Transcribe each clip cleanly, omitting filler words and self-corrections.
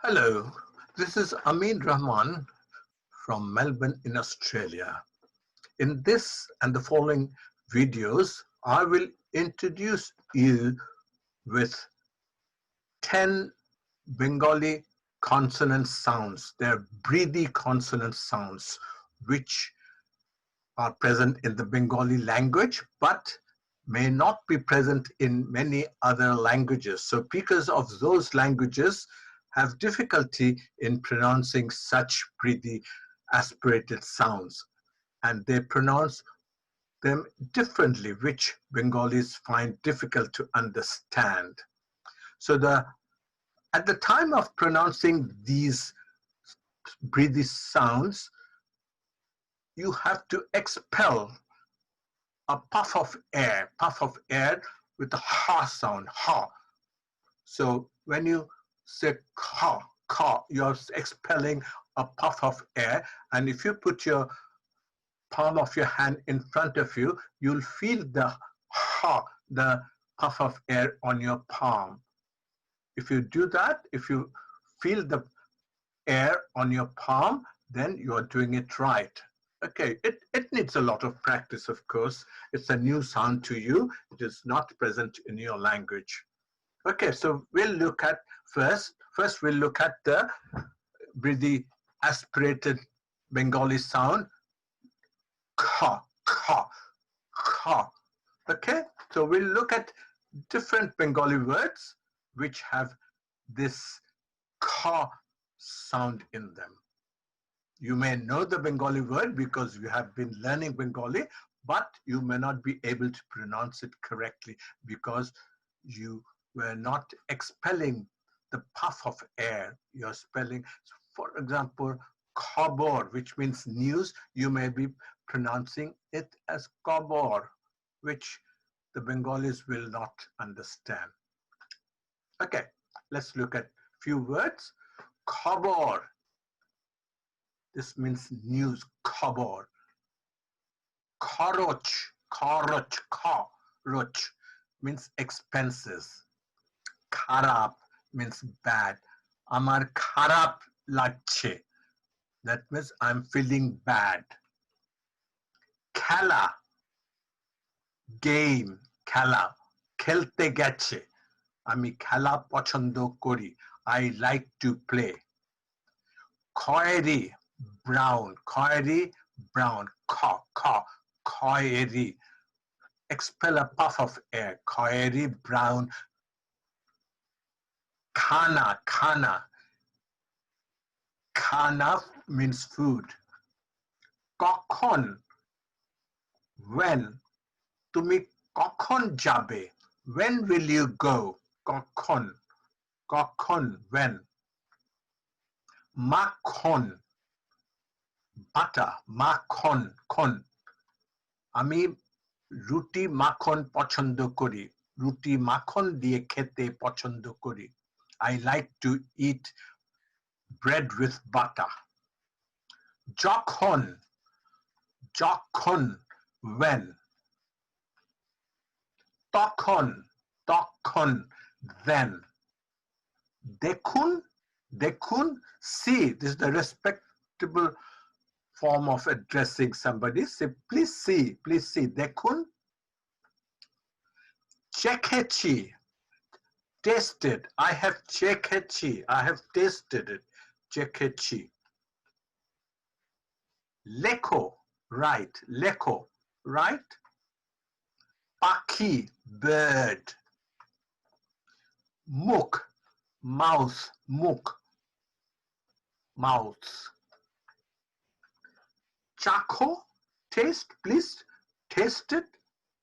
Hello, this is Amin Rahman from Melbourne in Australia. In this and the following videos, I will introduce you with 10 Bengali consonant sounds. They're breathy consonant sounds which are present in the Bengali language but may not be present in many other languages. So speakers of those languages have difficulty in pronouncing such breathy aspirated sounds, and they pronounce them differently, which Bengalis find difficult to understand. So at the time of pronouncing these breathy sounds, you have to expel a puff of air with a ha sound, ha. So when you say ka, ka, you're expelling a puff of air. And if you put your palm of your hand in front of you, you'll feel the ha, the puff of air on your palm. If you do that, if you feel the air on your palm, then you're doing it right. Okay, it needs a lot of practice, of course. It's a new sound to you. It is not present in your language. Okay, so we'll look at first we'll look at the breathy aspirated Bengali sound, ka, ka, ka. Okay, so we'll look at different Bengali words which have this ka sound in them. You may know the Bengali word because you have been learning Bengali, but you may not be able to pronounce it correctly because you were not expelling the puff of air. You're spelling, for example, khabor, which means news. You may be pronouncing it as kabor, which the Bengalis will not understand. Okay, let's look at few words. Khabor. This means news, khabor. Kharoch, kharoch, kharoch means expenses. Kharap means bad. Amar kharap lagche. That means I'm feeling bad. Khela, game, khela. Khelte geche. Ami khela pochondo kori. I like to play. Khoeri, brown. Khoeri, brown. Khoeri. Expel a puff of air. Khoeri, brown. Khana, khana. Khana means food. Kokhon, when. Tumi kokhon jabe. When will you go? Kokhon. Kokhon, when. Makhon, butter. Makhon, khon. Ami রুটি মাখন পছন্দ করি রুটি মাখন দিয়ে খেতে পছন্দ করি I like to eat bread with butter. যখন যখন when. তখন তখন then. দেখুন দেখুন see. This is the respectable form of addressing somebody. Say please see দেখুন. চেখেছি, tasted. I have চেখেছি. I have tasted it. চেখেছি. লেখো, write. লেখো, right? পাখি, bird. মুখ, mouth. মুখ, mouth. চাখো, taste. Please taste it.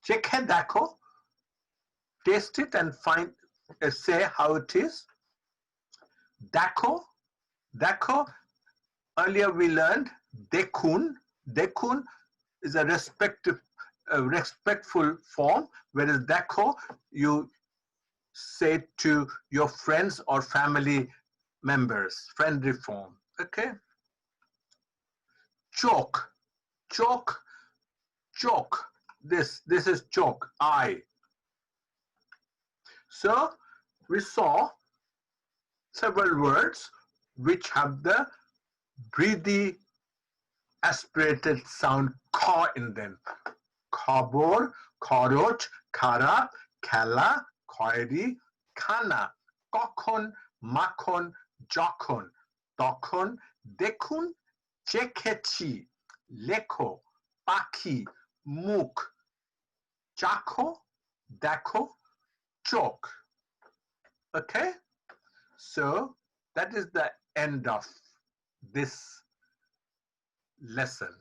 চেখে দেখো. Taste it and find, say how it is. Dakho, dakho. Earlier we learned dekhun. Dekhun is a respectful form, whereas dakho you say to your friends or family members, friendly form. Okay. Chalk, chalk, chalk. This is chalk. Eye. So we saw several words which have the breathy aspirated sound kha in them. Khabor, kharoj, kharap, khela, khayri, khana. Kokhon, makhon, jokhon. Tokhon, dekhun, chekhechi. Lekho, pakhi, mukh. Chakho, dakho, chok. Okay? So that is the end of this lesson.